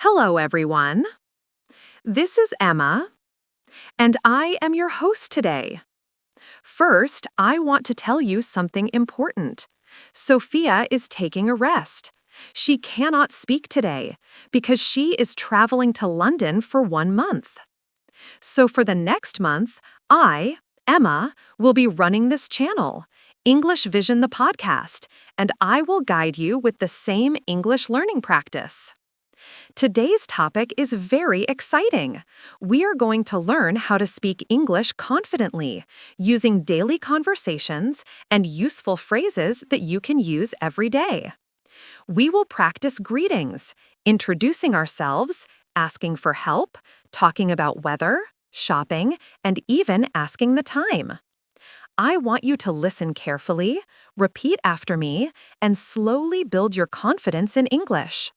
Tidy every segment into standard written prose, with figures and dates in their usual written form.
Hello, everyone. This is Emma, and I am your host today. First, I want to tell you something important. Sophia is taking a rest. She cannot speak today because she is traveling to London for 1 month. So for the next month, I, Emma, will be running this channel, English Vision the podcast, and I will guide you with the same English learning practice. Today's topic is very exciting. We are going to learn how to speak English confidently, using daily conversations and useful phrases that you can use every day. We will practice greetings, introducing ourselves, asking for help, talking about weather, shopping, and even asking the time. I want you to listen carefully, repeat after me, and slowly build your confidence in English.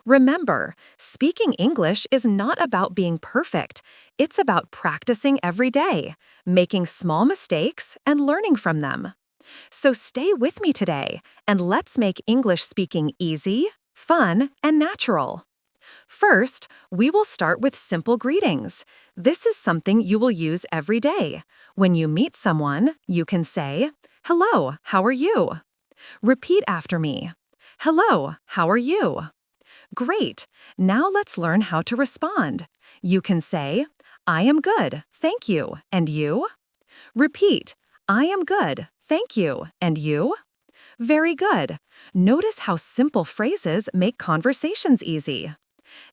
Remember, speaking English is not about being perfect. It's about practicing every day, making small mistakes, and learning from them. So stay with me today, and let's make English speaking easy, fun, and natural. First, we will start with simple greetings. This is something you will use every day. When you meet someone, you can say, "Hello, how are you?" Repeat after me. "Hello, how are you?" Great! Now let's learn how to respond. You can say, "I am good, thank you, and you?" Repeat, "I am good, thank you, and you?" Very good. Notice how simple phrases make conversations easy.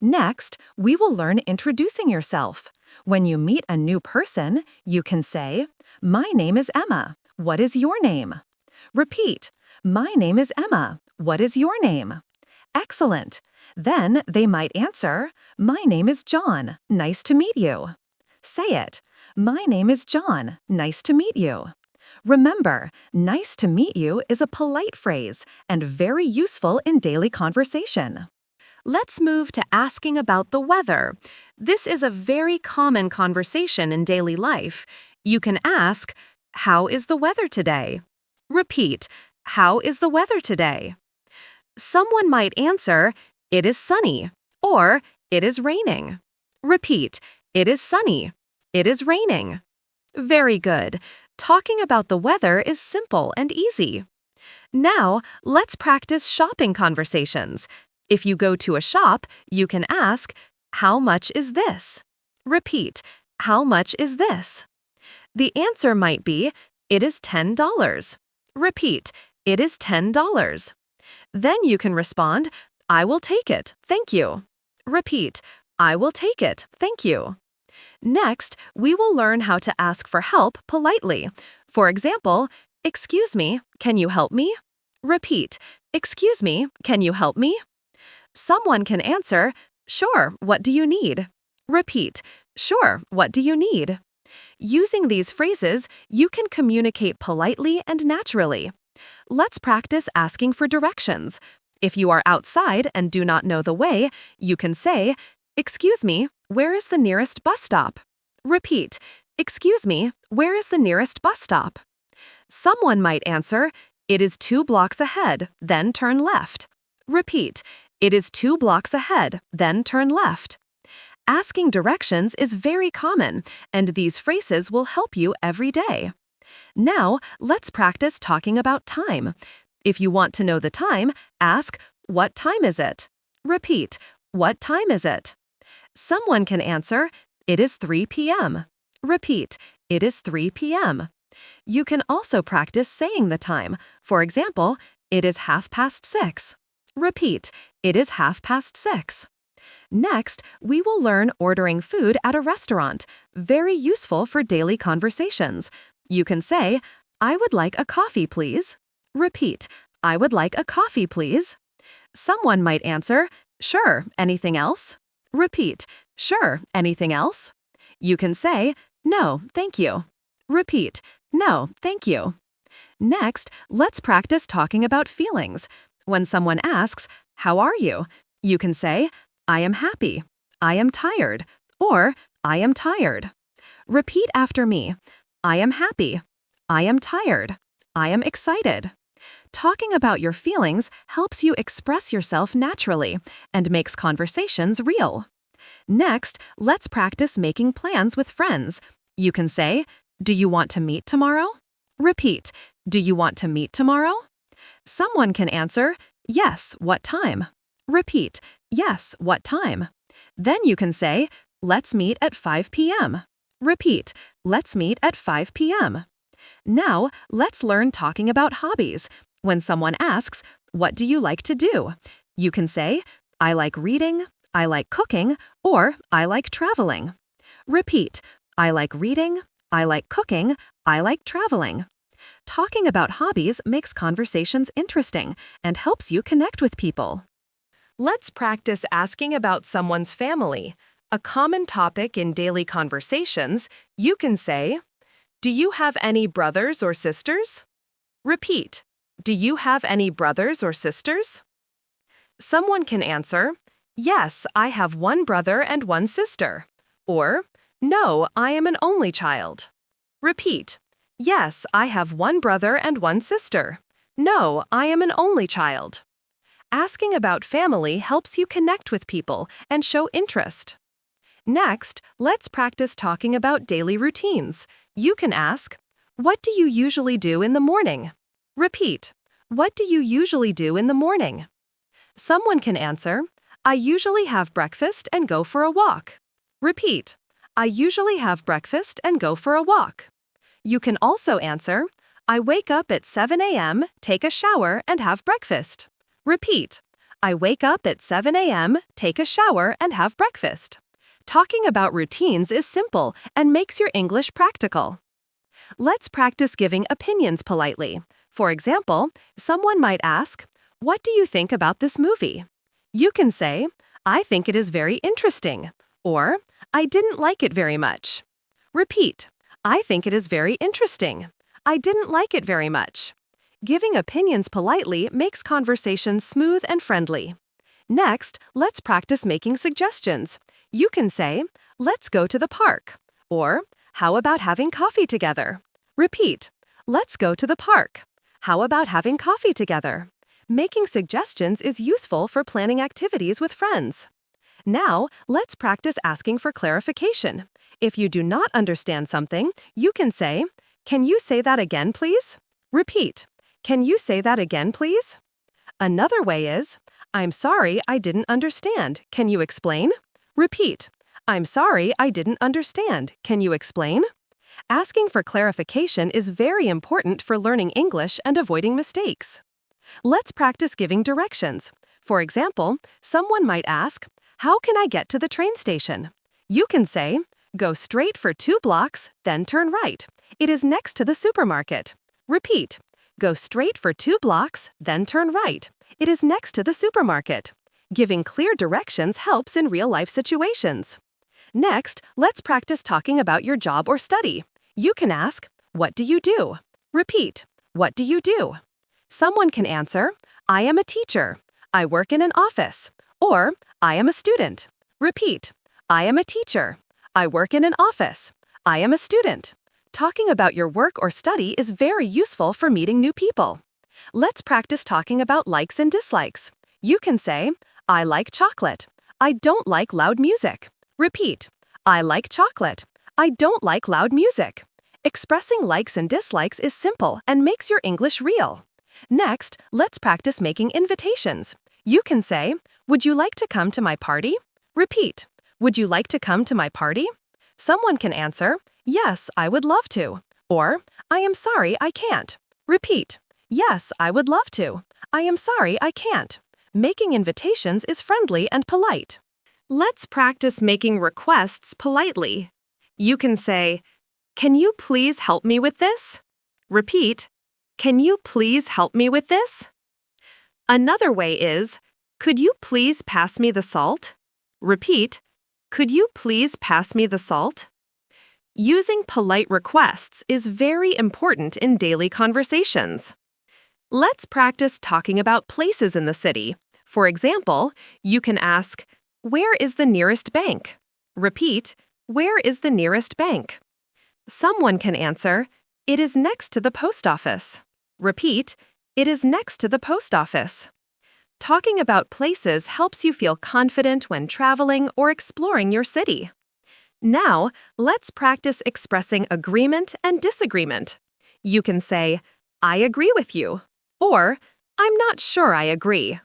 Next, we will learn introducing yourself. When you meet a new person, you can say, "My name is Emma. What is your name?" Repeat, "My name is Emma. What is your name?" Excellent. Then they might answer, "My name is John. Nice to meet you." Say it. "My name is John. Nice to meet you." Remember, "nice to meet you" is a polite phrase and very useful in daily conversation. Let's move to asking about the weather. This is a very common conversation in daily life. You can ask, "How is the weather today?" Repeat, "How is the weather today?" Someone might answer, "It is sunny," or "It is raining." Repeat, "It is sunny." "It is raining." Very good. Talking about the weather is simple and easy. Now, let's practice shopping conversations. If you go to a shop, you can ask, "How much is this?" Repeat, "How much is this?" The answer might be, "It is $10." Repeat, "It is $10." Then you can respond, "I will take it, thank you." Repeat, "I will take it, thank you." Next, we will learn how to ask for help politely. For example, "Excuse me, can you help me?" Repeat, "Excuse me, can you help me?" Someone can answer, "Sure, what do you need?" Repeat, "Sure, what do you need?" Using these phrases, you can communicate politely and naturally. Let's practice asking for directions. If you are outside and do not know the way, you can say, "Excuse me, where is the nearest bus stop?" Repeat, "Excuse me, where is the nearest bus stop?" Someone might answer, "It is 2 blocks ahead, then turn left." Repeat, "It is 2 blocks ahead, then turn left." Asking directions is very common, and these phrases will help you every day. Now, let's practice talking about time. If you want to know the time, ask, "What time is it?" Repeat, "What time is it?" Someone can answer, "It is 3 p.m." Repeat, "It is 3 p.m." You can also practice saying the time. For example, "It is 6:30." Repeat, "It is 6:30." Next, we will learn ordering food at a restaurant, very useful for daily conversations. You can say, "I would like a coffee, please." Repeat, "I would like a coffee, please." Someone might answer, "Sure, anything else?" Repeat, "Sure, anything else?" You can say, "No, thank you." Repeat, "No, thank you." Next, let's practice talking about feelings. When someone asks, "How are you?" you can say, "I am happy," "I am tired," or "I am tired." Repeat after me. "I am happy," "I am tired," "I am excited." Talking about your feelings helps you express yourself naturally and makes conversations real. Next, let's practice making plans with friends. You can say, "Do you want to meet tomorrow?" Repeat, "Do you want to meet tomorrow?" Someone can answer, "Yes, what time?" Repeat, "Yes, what time?" Then you can say, "Let's meet at 5 p.m." Repeat, "Let's meet at 5 p.m." Now, let's learn talking about hobbies. When someone asks, "What do you like to do?" You can say, "I like reading," "I like cooking," or "I like traveling." Repeat, "I like reading," "I like cooking," "I like traveling." Talking about hobbies makes conversations interesting and helps you connect with people. Let's practice asking about someone's family. A common topic in daily conversations, you can say, "Do you have any brothers or sisters?" Repeat, "Do you have any brothers or sisters?" Someone can answer, "Yes, I have one brother and one sister." Or, "No, I am an only child." Repeat, "Yes, I have one brother and one sister." "No, I am an only child." Asking about family helps you connect with people and show interest. Next, let's practice talking about daily routines. You can ask, "What do you usually do in the morning?" Repeat, "What do you usually do in the morning?" Someone can answer, "I usually have breakfast and go for a walk." Repeat, "I usually have breakfast and go for a walk." You can also answer, "I wake up at 7 a.m., take a shower, and have breakfast." Repeat, "I wake up at 7 a.m., take a shower, and have breakfast." Talking about routines is simple and makes your English practical. Let's practice giving opinions politely. For example, someone might ask, "What do you think about this movie?" You can say, "I think it is very interesting," or "I didn't like it very much." Repeat, "I think it is very interesting." "I didn't like it very much." Giving opinions politely makes conversations smooth and friendly. Next, let's practice making suggestions. You can say, "Let's go to the park," or "How about having coffee together?" Repeat, "Let's go to the park." "How about having coffee together?" Making suggestions is useful for planning activities with friends. Now, let's practice asking for clarification. If you do not understand something, you can say, "Can you say that again, please?" Repeat, "Can you say that again, please?" Another way is, "I'm sorry, I didn't understand. Can you explain?" Repeat, "I'm sorry, I didn't understand. Can you explain?" Asking for clarification is very important for learning English and avoiding mistakes. Let's practice giving directions. For example, someone might ask, "How can I get to the train station?" You can say, "Go straight for 2 blocks, then turn right. It is next to the supermarket." Repeat, "Go straight for 2 blocks, then turn right. It is next to the supermarket." Giving clear directions helps in real-life situations. Next, let's practice talking about your job or study. You can ask, "What do you do?" Repeat, "What do you do?" Someone can answer, "I am a teacher," "I work in an office," or "I am a student." Repeat, "I am a teacher," "I work in an office," "I am a student." Talking about your work or study is very useful for meeting new people. Let's practice talking about likes and dislikes. You can say, "I like chocolate," "I don't like loud music." Repeat, "I like chocolate," "I don't like loud music." Expressing likes and dislikes is simple and makes your English real. Next, let's practice making invitations. You can say, "Would you like to come to my party?" Repeat, "Would you like to come to my party?" Someone can answer, "Yes, I would love to," or "I am sorry, I can't." Repeat, "Yes, I would love to," "I am sorry, I can't." Making invitations is friendly and polite. Let's practice making requests politely. You can say, "Can you please help me with this?" Repeat, "Can you please help me with this?" Another way is, "Could you please pass me the salt?" Repeat, "Could you please pass me the salt?" Using polite requests is very important in daily conversations. Let's practice talking about places in the city. For example, you can ask, "Where is the nearest bank?" Repeat, "Where is the nearest bank?" Someone can answer, "It is next to the post office." Repeat, It is next to the post office. Talking about places helps you feel confident when traveling or exploring your city. Now, let's practice expressing agreement and disagreement. You can say, I agree with you, or I'm not sure I agree.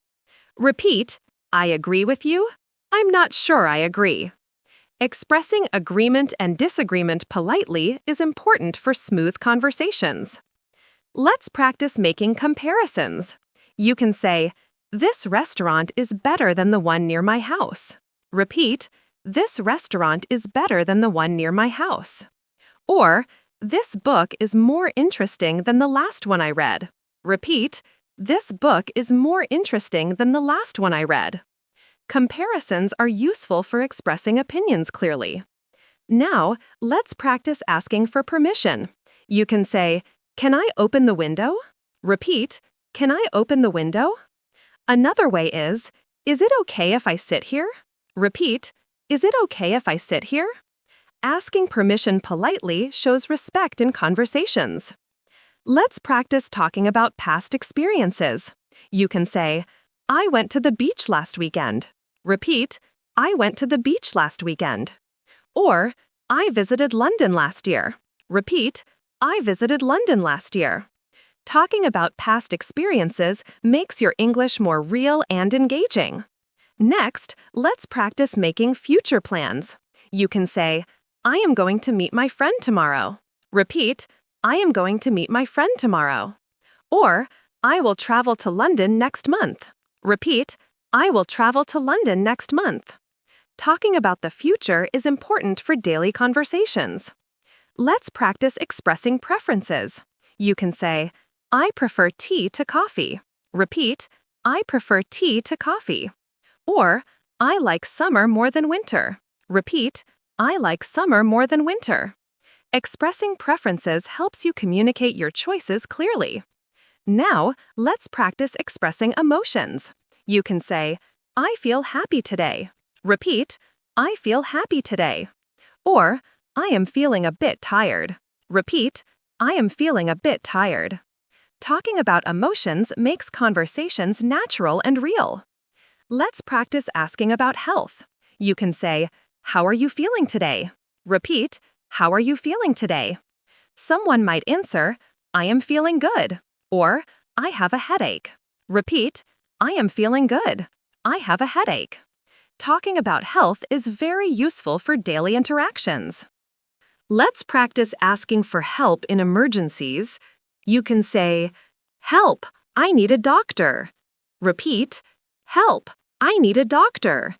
Repeat, I agree with you, I'm not sure I agree. Expressing agreement and disagreement politely is important for smooth conversations. Let's practice making comparisons. You can say, this restaurant is better than the one near my house. Repeat, this restaurant is better than the one near my house. Or, this book is more interesting than the last one I read. Repeat, this book is more interesting than the last one I read. Comparisons are useful for expressing opinions clearly. Now, let's practice asking for permission. You can say, can I open the window? Repeat, can I open the window? Another way is it okay if I sit here? Repeat, is it okay if I sit here? Asking permission politely shows respect in conversations. Let's practice talking about past experiences. You can say, I went to the beach last weekend. Repeat, I went to the beach last weekend. Or, I visited London last year. Repeat, I visited London last year. Talking about past experiences makes your English more real and engaging. Next, let's practice making future plans. You can say, I am going to meet my friend tomorrow. Repeat, I am going to meet my friend tomorrow. Or, I will travel to London next month. Repeat, I will travel to London next month. Talking about the future is important for daily conversations. Let's practice expressing preferences. You can say, I prefer tea to coffee. Repeat, I prefer tea to coffee. Or, I like summer more than winter. Repeat, I like summer more than winter. Expressing preferences helps you communicate your choices clearly. Now, let's practice expressing emotions. You can say, I feel happy today. Repeat, I feel happy today. Or, I am feeling a bit tired. Repeat, I am feeling a bit tired. Talking about emotions makes conversations natural and real. Let's practice asking about health. You can say, how are you feeling today? Repeat, how are you feeling today? Someone might answer, I am feeling good. Or, I have a headache. Repeat, I am feeling good. I have a headache. Talking about health is very useful for daily interactions. Let's practice asking for help in emergencies. You can say, help, I need a doctor. Repeat, help, I need a doctor.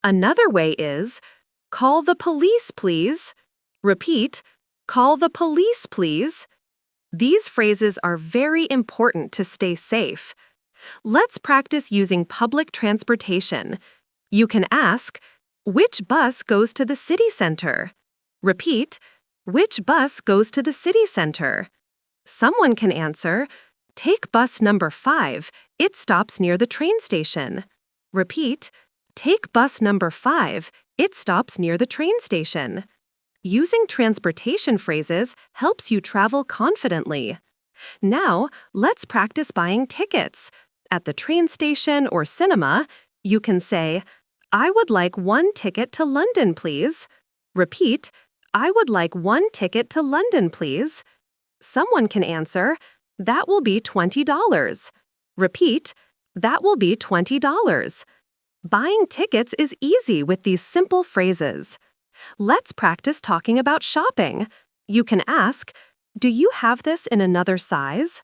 Another way is, call the police, please. Repeat, call the police, please. These phrases are very important to stay safe. Let's practice using public transportation. You can ask, which bus goes to the city center? Repeat, which bus goes to the city center? Someone can answer, take bus number 5, it stops near the train station. Repeat, take bus number 5, it stops near the train station. Using transportation phrases helps you travel confidently. Now, let's practice buying tickets. At the train station or cinema, you can say, I would like 1 ticket to London, please. Repeat, I would like 1 ticket to London, please. Someone can answer, that will be $20. Repeat, that will be $20. Buying tickets is easy with these simple phrases. Let's practice talking about shopping. You can ask, do you have this in another size?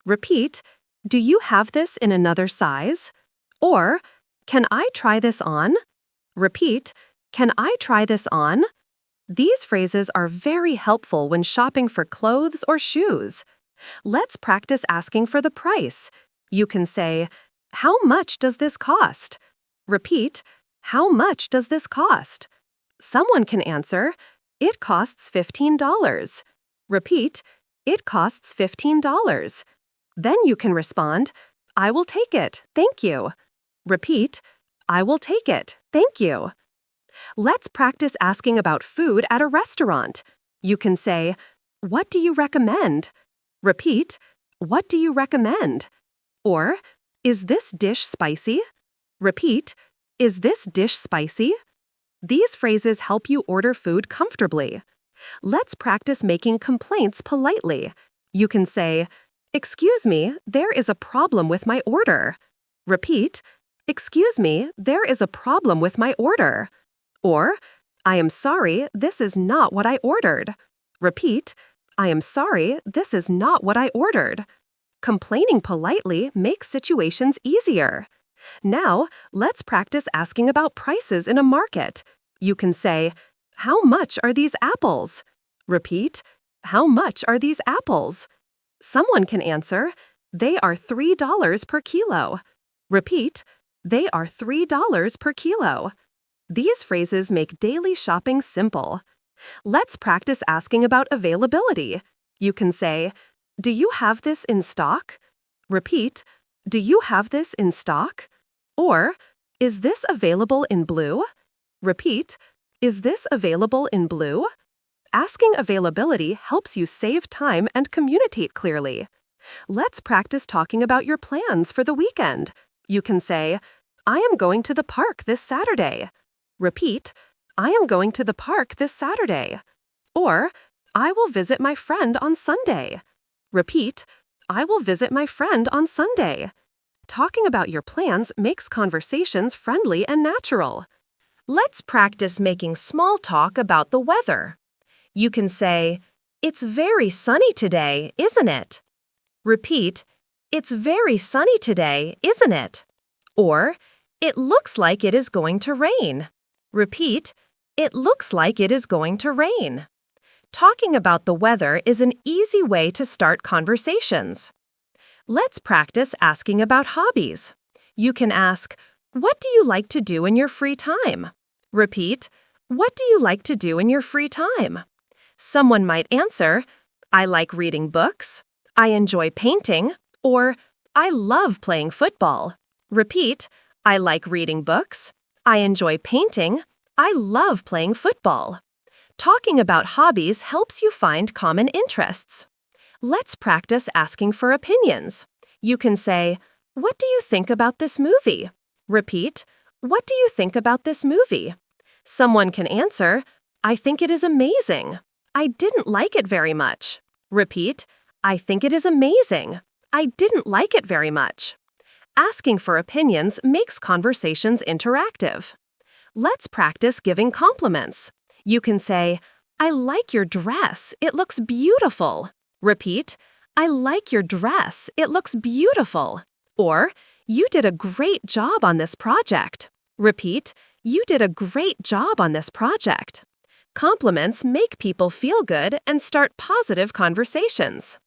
Repeat, do you have this in another size? Or, can I try this on? Repeat, can I try this on? These phrases are very helpful when shopping for clothes or shoes. Let's practice asking for the price. You can say, how much does this cost? Repeat, how much does this cost? Someone can answer, it costs $15. Repeat, it costs $15. Then you can respond, I will take it, thank you. Repeat, I will take it, thank you. Let's practice asking about food at a restaurant. You can say, what do you recommend? Repeat, What do you recommend? Or, is this dish spicy? Repeat, is this dish spicy? These phrases help you order food comfortably. Let's practice making complaints politely. You can say, "Excuse me, there is a problem with my order." Repeat, "Excuse me, there is a problem with my order." Or, "I am sorry, this is not what I ordered." Repeat, "I am sorry, this is not what I ordered." Complaining politely makes situations easier. Now, let's practice asking about prices in a market. You can say, "How much are these apples?" Repeat, "How much are these apples?" Someone can answer, "They are $3 per kilo." Repeat, "They are $3 per kilo." These phrases make daily shopping simple. Let's practice asking about availability. You can say, "Do you have this in stock?" Repeat, "Do you have this in stock?" Or, "Is this available in blue?" Repeat, "Is this available in blue?" Asking availability helps you save time and communicate clearly. Let's practice talking about your plans for the weekend. You can say, "I am going to the park this Saturday." Repeat, "I am going to the park this Saturday." Or, "I will visit my friend on Sunday." Repeat, "I will visit my friend on Sunday." Talking about your plans makes conversations friendly and natural. Let's practice making small talk about the weather. You can say, "It's very sunny today, isn't it?" Repeat, "It's very sunny today, isn't it?" Or, "It looks like it is going to rain." Repeat, "It looks like it is going to rain." Talking about the weather is an easy way to start conversations. Let's practice asking about hobbies. You can ask, "What do you like to do in your free time?" Repeat, "What do you like to do in your free time?" Someone might answer, "I like reading books," "I enjoy painting," or "I love playing football." Repeat, "I like reading books," "I enjoy painting," "I love playing football." Talking about hobbies helps you find common interests. Let's practice asking for opinions. You can say, "What do you think about this movie?" Repeat, "What do you think about this movie?" Someone can answer, "I think it is amazing." "I didn't like it very much." Repeat, "I think it is amazing." "I didn't like it very much." Asking for opinions makes conversations interactive. Let's practice giving compliments. You can say, "I like your dress. It looks beautiful." Repeat, "I like your dress. It looks beautiful." Or, "You did a great job on this project." Repeat, "You did a great job on this project." Compliments make people feel good and start positive conversations.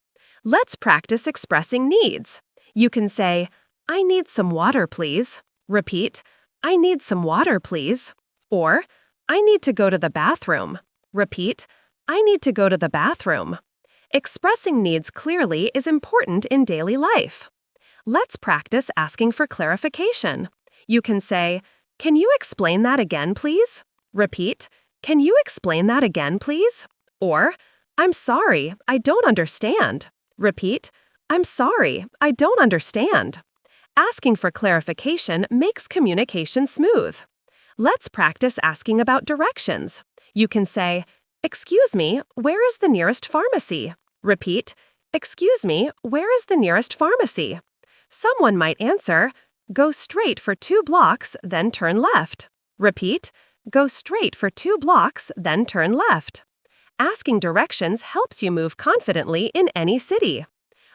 Let's practice expressing needs. You can say, "I need some water, please." Repeat, "I need some water, please." Or, "I need to go to the bathroom." Repeat, "I need to go to the bathroom." Expressing needs clearly is important in daily life. Let's practice asking for clarification. You can say, "Can you explain that again, please?" Repeat, "Can you explain that again, please?" Or, "I'm sorry, I don't understand." Repeat, "I'm sorry, I don't understand." Asking for clarification makes communication smooth. Let's practice asking about directions. You can say, "Excuse me, where is the nearest pharmacy?" Repeat, "Excuse me, where is the nearest pharmacy?" Someone might answer, "Go straight for 2 blocks, then turn left." Repeat, "Go straight for 2 blocks, then turn left." Asking directions helps you move confidently in any city.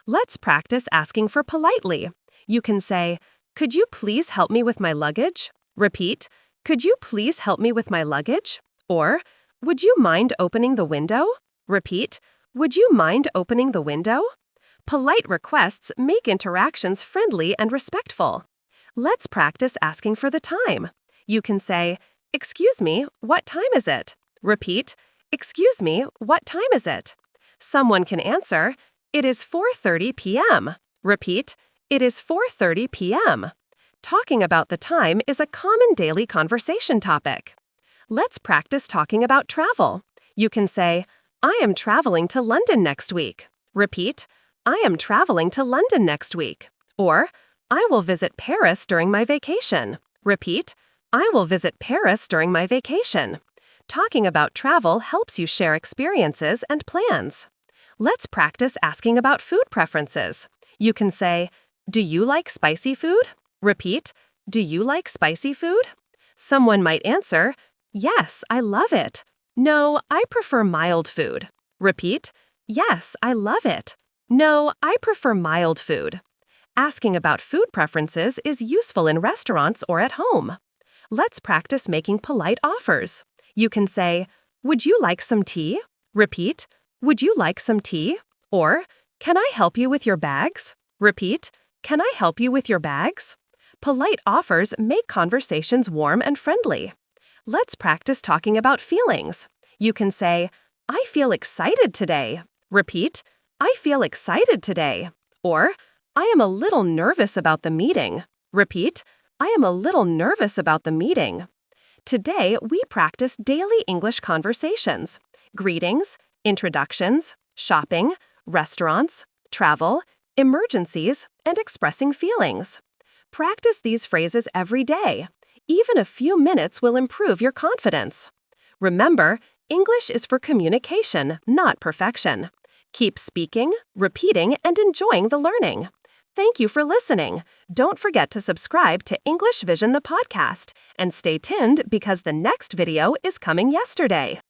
Let's practice asking for politely. You can say, "Could you please help me with my luggage?" Repeat, "Could you please help me with my luggage?" Or, "Would you mind opening the window?" Repeat, "Would you mind opening the window?" Polite requests make interactions friendly and respectful. Let's practice asking for the time. You can say, "Excuse me, what time is it?" Repeat, "Excuse me, what time is it?" Someone can answer, "It is 4:30 p.m." Repeat, "It is 4:30 p.m." Talking about the time is a common daily conversation topic. Let's practice talking about travel. You can say, "I am traveling to London next week." Repeat, I am traveling to London next week. Or, I will visit Paris during my vacation. Repeat, I will visit Paris during my vacation. Talking about travel helps you share experiences and plans. Let's practice asking about food preferences. You can say, do you like spicy food? Repeat, do you like spicy food? Someone might answer, yes, I love it. No, I prefer mild food. Repeat, yes, I love it. No, I prefer mild food. Asking about food preferences is useful in restaurants or at home. Let's practice making polite offers. You can say, would you like some tea? Repeat, would you like some tea? Or, can I help you with your bags? Repeat, can I help you with your bags? Polite offers make conversations warm and friendly. Let's practice talking about feelings. You can say, I feel excited today. Repeat, I feel excited today. Or, I am a little nervous about the meeting. Repeat, I am a little nervous about the meeting. Today, we practice daily English conversations, greetings, introductions, shopping, restaurants, travel, emergencies, and expressing feelings. Practice these phrases every day. Even a few minutes will improve your confidence. Remember, English is for communication, not perfection. Keep speaking, repeating, and enjoying the learning. Thank you for listening. Don't forget to subscribe to English Vision the podcast and stay tuned because the next video is coming yesterday.